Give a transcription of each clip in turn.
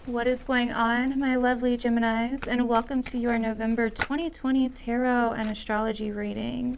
What is going on, my lovely Geminis, and welcome to your November 2020 Tarot and Astrology reading.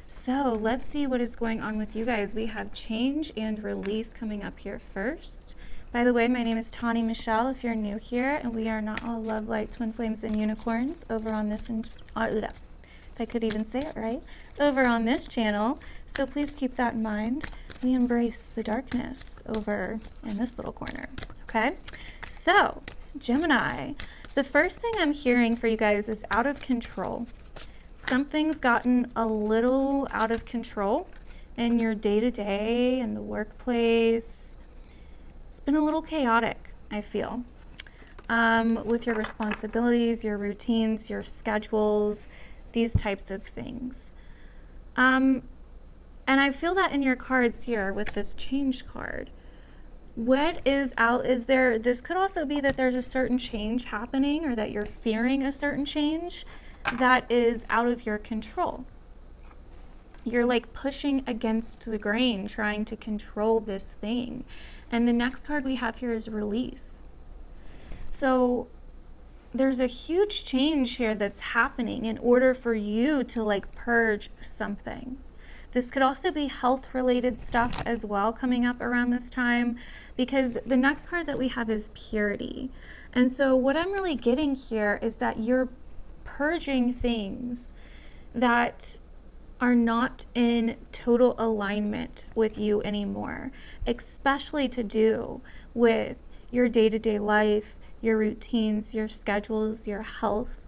So let's see what is going on with you guys. We have change and release coming up here first. By the way, my name is Tawny Michelle if you're new here, and we are not all love, light, twin flames, and unicorns over on this, if I could even say it right, over on this channel. So please keep that in mind. We embrace the darkness over in this little corner, okay? So, Gemini, the first thing I'm hearing for you guys is out of control. Something's gotten a little out of control in your day-to-day, in the workplace. It's been a little chaotic, I feel, with your responsibilities, your routines, your schedules, these types of things. And I feel that in your cards here with this change card. What is out, this could also be that there's a certain change happening or that you're fearing a certain change that is out of your control. You're like pushing against the grain, trying to control this thing. And the next card we have here is release. So there's a huge change here that's happening in order for you to like purge something. This could also be health-related stuff as well coming up around this time, because the next card that we have is purity. And so what I'm really getting here is that you're purging things that are not in total alignment with you anymore, especially to do with your day-to-day life, your routines, your schedules, your health.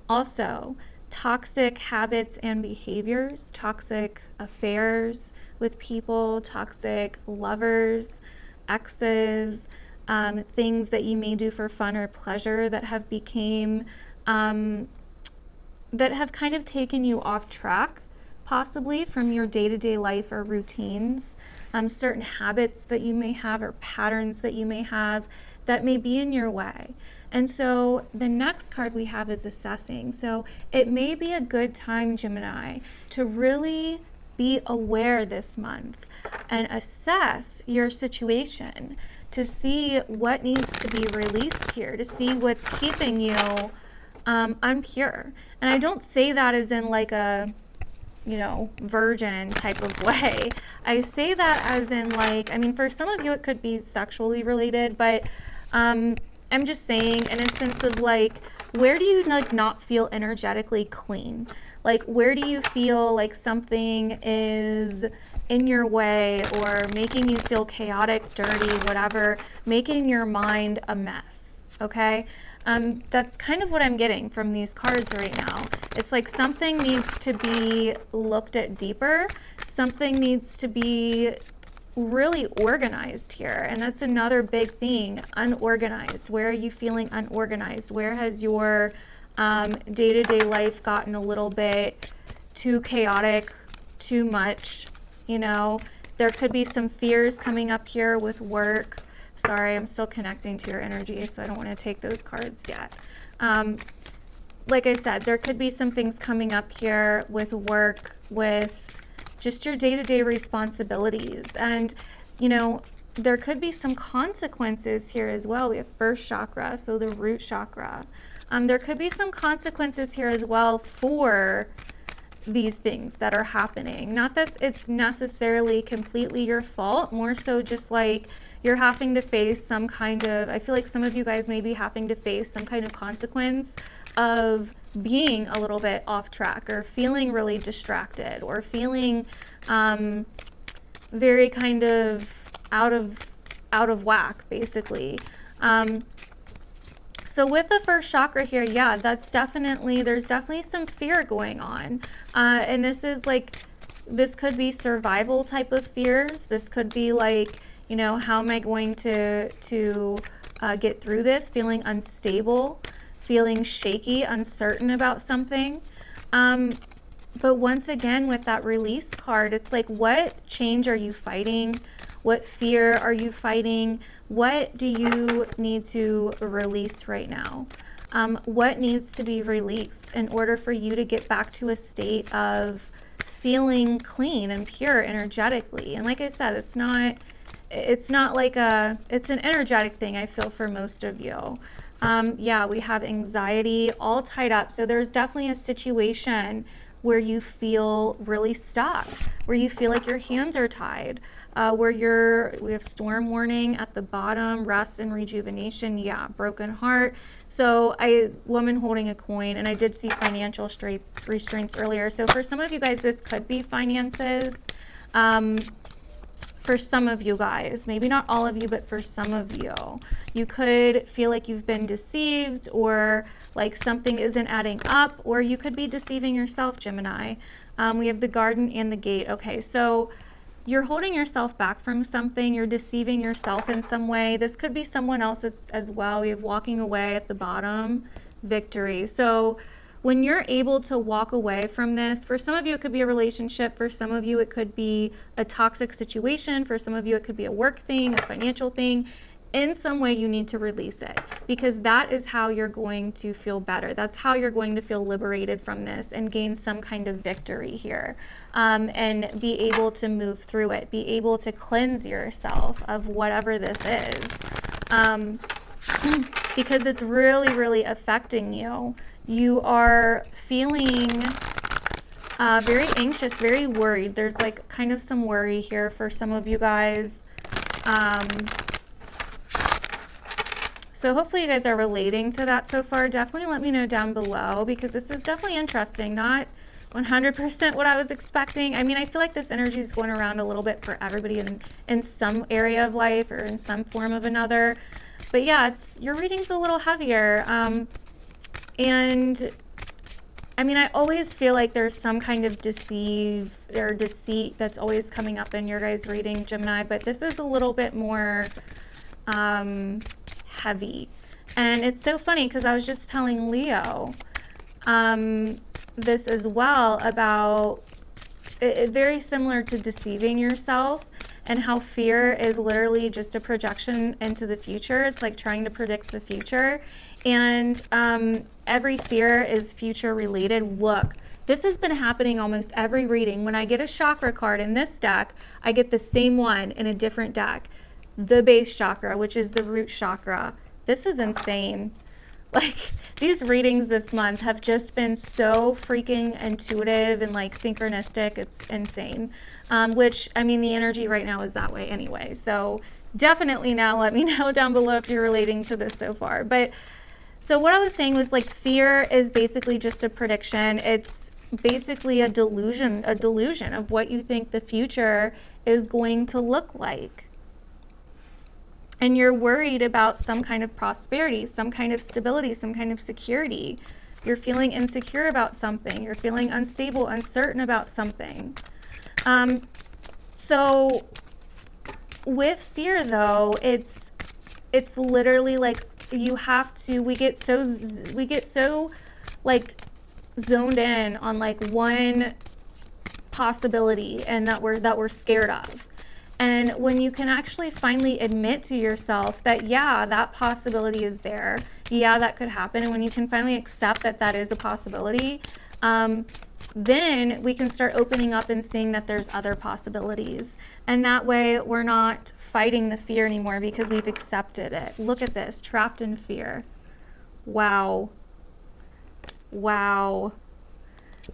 Also, toxic habits and behaviors, toxic affairs with people, toxic lovers, exes, things that you may do for fun or pleasure that have kind of taken you off track, possibly from your day-to-day life or routines, certain habits that you may have or patterns that you may have that may be in your way. And so the next card we have is assessing. So it may be a good time, Gemini, to really be aware this month and assess your situation to see what needs to be released here, to see what's keeping you unpure. And I don't say that as in like a, virgin type of way. I say that as in like, I mean, for some of you it could be sexually related, but I'm just saying in a sense of like, where do you like not feel energetically clean? Like, where do you feel like something is in your way or making you feel chaotic, dirty, whatever, making your mind a mess, okay? That's kind of what I'm getting from these cards right now. It's like something needs to be looked at deeper. Something needs to be really organized here. And that's another big thing, unorganized. Where are you feeling unorganized? Where has your day-to-day life gotten a little bit too chaotic, too much? There could be some fears coming up here with work. Sorry, I'm still connecting to your energy, so I don't want to take those cards yet. Like I said, there could be some things coming up here with work, with just your day-to-day responsibilities. And, there could be some consequences here as well. We have first chakra, so the root chakra. There could be some consequences here as well for these things that are happening. Not that it's necessarily completely your fault, more so just like you're having to face some kind of, I feel like some of you guys may be having to face some kind of consequence of being a little bit off track or feeling really distracted or feeling very kind of out of whack, basically. So with the first chakra here, yeah, there's definitely some fear going on. And this could be survival type of fears. This could be like, how am I going to get through this? Feeling unstable, feeling shaky, uncertain about something. But once again, with that release card, it's like, what change are you fighting? What fear are you fighting? What do you need to release right now? What needs to be released in order for you to get back to a state of feeling clean and pure energetically? And like I said, it's not like it's an energetic thing, I feel, for most of you. Yeah, we have anxiety all tied up. So there's definitely a situation where you feel really stuck, where you feel like your hands are tied, we have storm warning at the bottom, rest and rejuvenation. Yeah, broken heart. So woman holding a coin, and I did see financial restraints earlier. So for some of you guys, this could be finances. For some of you guys, maybe not all of you, but for some of you, you could feel like you've been deceived, or like something isn't adding up, or you could be deceiving yourself, Gemini. We have the garden and the gate. Okay, so you're holding yourself back from something, you're deceiving yourself in some way. This could be someone else as well. We have walking away at the bottom, victory. So when you're able to walk away from this, for some of you it could be a relationship, for some of you it could be a toxic situation, for some of you it could be a work thing, a financial thing. In some way you need to release it, because that is how you're going to feel better. That's how you're going to feel liberated from this and gain some kind of victory here, and be able to move through it, be able to cleanse yourself of whatever this is, because it's really, really affecting you. You are feeling very anxious, very worried. There's like kind of some worry here for some of you guys. So hopefully you guys are relating to that so far. Definitely let me know down below, because this is definitely interesting. Not 100% what I was expecting. I mean, I feel like this energy is going around a little bit for everybody in some area of life or in some form of another. But yeah, your reading's a little heavier. And I mean, I always feel like there's some kind of deceit that's always coming up in your guys' reading, Gemini, but this is a little bit more heavy. And it's so funny because I was just telling Leo this as well, about it, very similar to deceiving yourself, and how fear is literally just a projection into the future. It's like trying to predict the future. And every fear is future related. Look, this has been happening almost every reading. When I get a chakra card in this deck, I get the same one in a different deck. The base chakra, which is the root chakra. This is insane. Like, these readings this month have just been so freaking intuitive and like synchronistic. It's insane. Which, I mean, the energy right now is that way anyway. So definitely now let me know down below if you're relating to this so far. But so what I was saying was, like, fear is basically just a prediction. It's basically a delusion of what you think the future is going to look like. And you're worried about some kind of prosperity, some kind of stability, some kind of security. You're feeling insecure about something. You're feeling unstable, uncertain about something. So with fear, though, it's literally like we get so like zoned in on like one possibility and that we're scared of. And when you can actually finally admit to yourself that, yeah, that possibility is there, yeah, that could happen, and when you can finally accept that that is a possibility, then we can start opening up and seeing that there's other possibilities. And that way we're not fighting the fear anymore, because we've accepted it. Look at this, trapped in fear. Wow. Wow.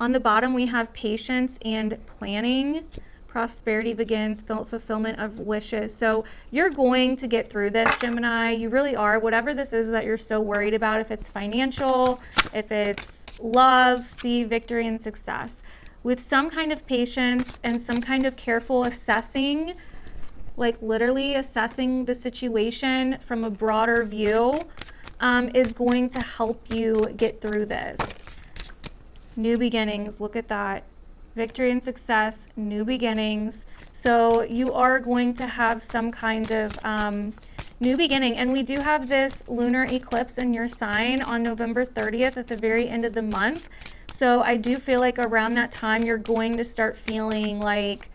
On the bottom we have patience and planning. Prosperity begins, fulfillment of wishes. So you're going to get through this, Gemini. You really are. Whatever this is that you're so worried about, if it's financial, if it's love, see victory and success. With some kind of patience and some kind of careful assessing, like literally assessing the situation from a broader view, is going to help you get through this. New beginnings, look at that. Victory and success, new beginnings. So you are going to have some kind of new beginning. And we do have this lunar eclipse in your sign on November 30th at the very end of the month. So I do feel like around that time you're going to start feeling like,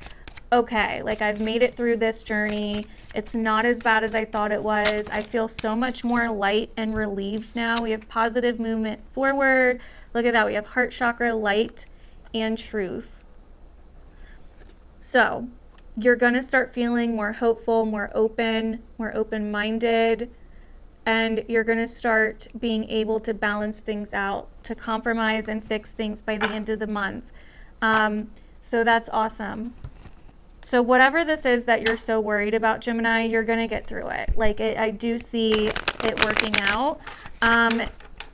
okay, like I've made it through this journey. It's not as bad as I thought it was. I feel so much more light and relieved now. We have positive movement forward. Look at that. We have heart chakra, light, and truth. So You're going to start feeling more hopeful, more open-minded, and you're going to start being able to balance things out, to compromise and fix things by the end of the month. So that's awesome. So whatever this is that you're so worried about, Gemini, you're going to get through it. Like, I do see it working out.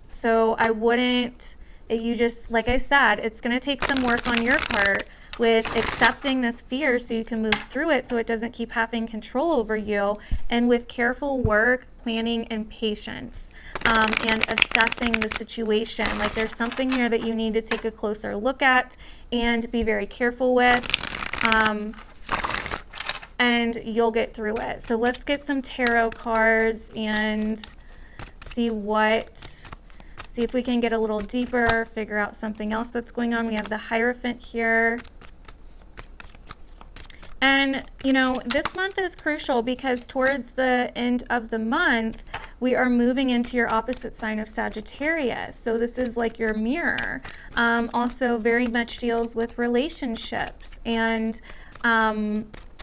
So I wouldn't, you just, like I said, it's going to take some work on your part with accepting this fear so you can move through it so it doesn't keep having control over you, and with careful work, planning, and patience, and assessing the situation. Like, there's something here that you need to take a closer look at and be very careful with, and you'll get through it. So let's get some tarot cards and see if we can get a little deeper, figure out something else that's going on. We have the Hierophant here. And, you know, this month is crucial because towards the end of the month, we are moving into your opposite sign of Sagittarius. So this is like your mirror. Also very much deals with relationships and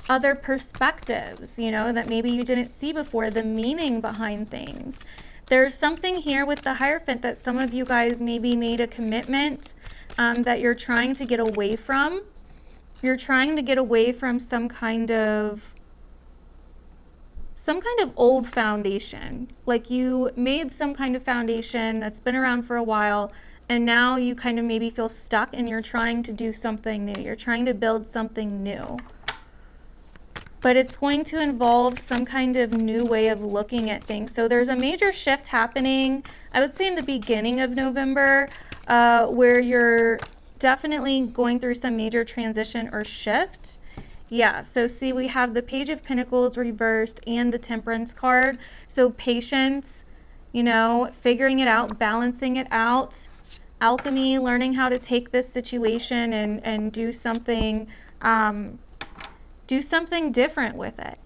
other perspectives, you know, that maybe you didn't see before, the meaning behind things. There's something here with the Hierophant that some of you guys maybe made a commitment that you're trying to get away from. You're trying to get away from some kind of old foundation. Like, you made some kind of foundation that's been around for a while, and now you kind of maybe feel stuck and you're trying to do something new. You're trying to build something new. But it's going to involve some kind of new way of looking at things. So there's a major shift happening, I would say in the beginning of November, where you're definitely going through some major transition or shift. Yeah, so see, we have the Page of Pentacles reversed and the Temperance card. So patience, you know, figuring it out, balancing it out, alchemy, learning how to take this situation and do something different with it.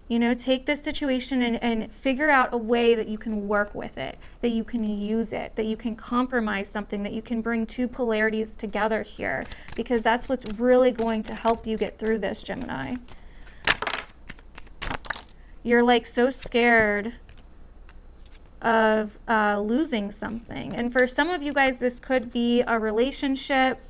You know, take this situation and figure out a way that you can work with it, that you can use it, that you can compromise something, that you can bring two polarities together here, because that's what's really going to help you get through this, Gemini. You're like so scared of losing something. And for some of you guys, this could be a relationship.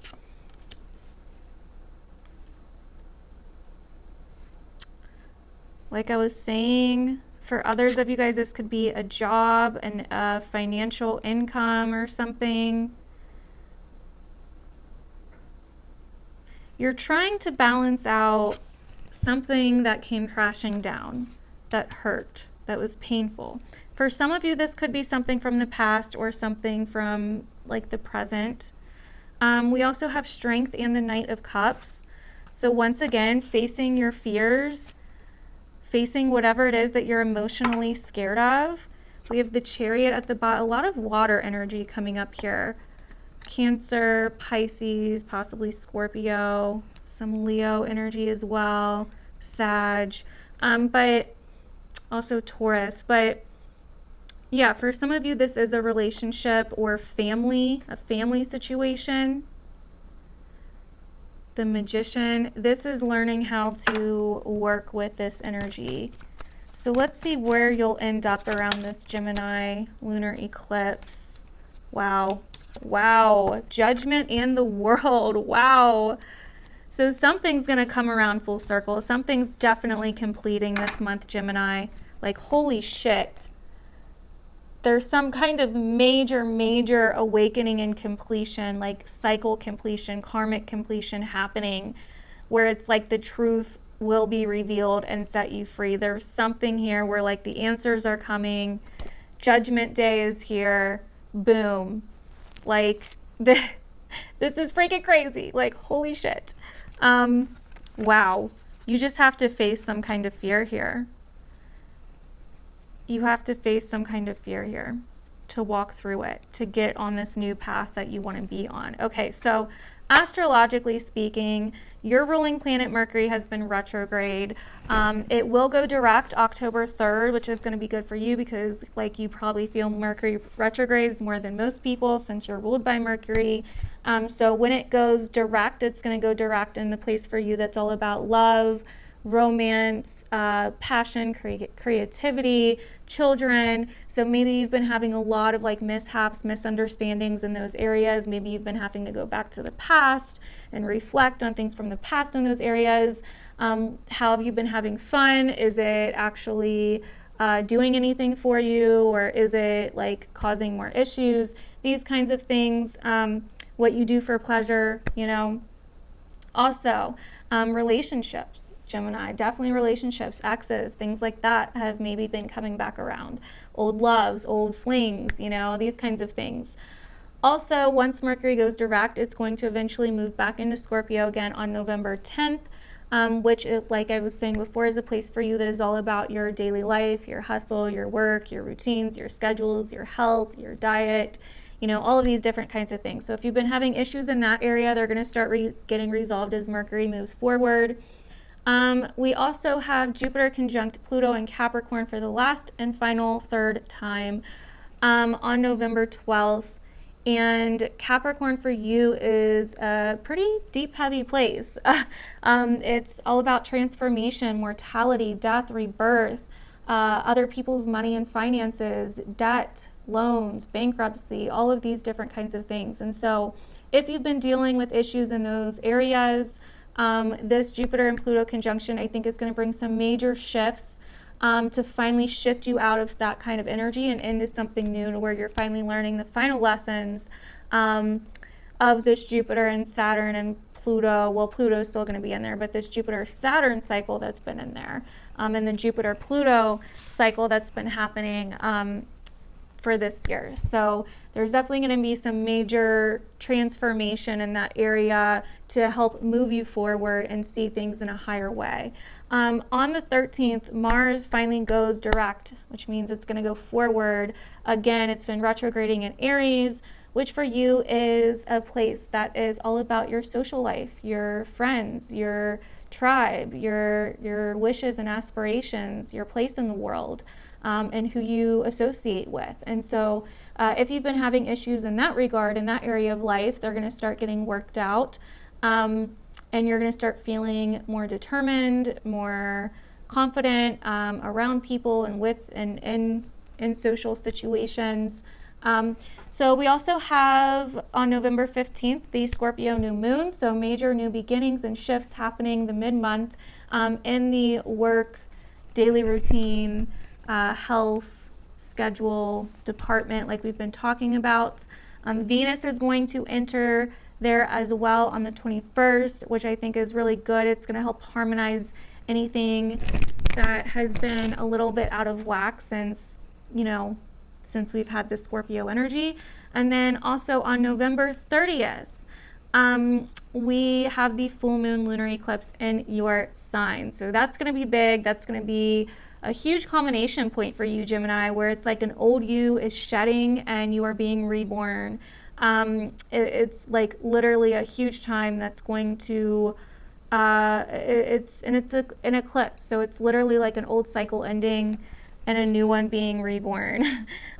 Like I was saying, for others of you guys, this could be a job and a financial income or something. You're trying to balance out something that came crashing down, that hurt, that was painful. For some of you, this could be something from the past or something from like the present. We also have Strength and the Knight of Cups. So once again, facing your fears, facing whatever it is that you're emotionally scared of. We have the Chariot at the bottom, a lot of water energy coming up here. Cancer, Pisces, possibly Scorpio, some Leo energy as well, Sag, but also Taurus. But yeah, for some of you, this is a relationship or family, a family situation. The Magician, this is learning how to work with this energy. So let's see where you'll end up around this Gemini lunar eclipse. Wow. Wow. Judgment and the World. Wow. So something's going to come around full circle. Something's definitely completing this month, Gemini. Like, holy shit. There's some kind of major awakening and completion, like cycle completion, karmic completion happening, where it's like the truth will be revealed and set you free. There's something here where like the answers are coming. Judgment Day is here. Boom. Like, this is freaking crazy. Like, holy shit. Wow. You just have to face some kind of fear here. You have to face some kind of fear here to walk through it, to get on this new path that you want to be on. Okay, so astrologically speaking, your ruling planet Mercury has been retrograde. It will go direct October 3rd, which is going to be good for you because, like, you probably feel Mercury retrogrades more than most people since you're ruled by Mercury. So when it goes direct, it's going to go direct in the place for you that's all about love, romance, passion, creativity, children. So maybe you've been having a lot of like mishaps, misunderstandings in those areas. Maybe you've been having to go back to the past and reflect on things from the past in those areas. How have you been having fun? Is it actually doing anything for you, or is it like causing more issues? These kinds of things, what you do for pleasure, you know. Also, relationships, Gemini, definitely relationships, exes, things like that have maybe been coming back around. Old loves, old flings, you know, these kinds of things. Also, once Mercury goes direct, it's going to eventually move back into Scorpio again on November 10th, which, like I was saying before, is a place for you that is all about your daily life, your hustle, your work, your routines, your schedules, your health, your diet, you know, all of these different kinds of things. So if you've been having issues in that area, they're going to start getting resolved as Mercury moves forward. We also have Jupiter conjunct Pluto in Capricorn for the last and final third time on November 12th. And Capricorn for you is a pretty deep, heavy place. It's all about transformation, mortality, death, rebirth, other people's money and finances, debt, loans, bankruptcy, all of these different kinds of things. And so if you've been dealing with issues in those areas, this Jupiter and Pluto conjunction, I think, is going to bring some major shifts to finally shift you out of that kind of energy and into something new, to where you're finally learning the final lessons of this Jupiter and Saturn and Pluto. Well, Pluto is still going to be in there, but this Jupiter-Saturn cycle that's been in there, and the Jupiter-Pluto cycle that's been happening for this year. So there's definitely going to be some major transformation in that area to help move you forward and see things in a higher way. On the 13th, Mars finally goes direct, which means it's going to go forward. Again, it's been retrograding in Aries, which for you is a place that is all about your social life, your friends, your tribe, your wishes and aspirations, your place in the world, and who you associate with. And so if you've been having issues in that regard, in that area of life, they're going to start getting worked out. And you're going to start feeling more determined, more confident around people and with and in social situations. So we also have on November 15th the Scorpio new moon, so major new beginnings and shifts happening the mid-month in the work, daily routine, health, schedule, department, like we've been talking about. Venus is going to enter there as well on the 21st, which I think is really good. It's going to help harmonize anything that has been a little bit out of whack since, since we've had this Scorpio energy. And then also on November 30th, we have the full moon lunar eclipse in your sign. So that's going to be big. That's going to be a huge culmination point for you, Gemini, where it's like an old you is shedding and you are being reborn. It's like literally a huge time that's going to, it's an eclipse. So it's literally like an old cycle ending and a new one being reborn,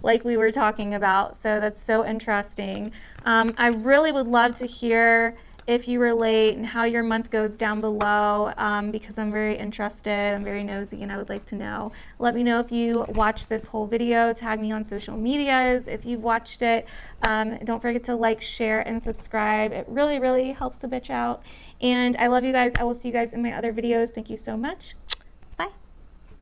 like we were talking about. So that's so interesting. I really would love to hear if you relate and how your month goes down below, because I'm very interested, I'm very nosy, and I would like to know. Let me know if you watched this whole video. Tag me on social medias if you've watched it. Don't forget to like, share, and subscribe. It really, really helps the bitch out. And I love you guys. I will see you guys in my other videos. Thank you so much.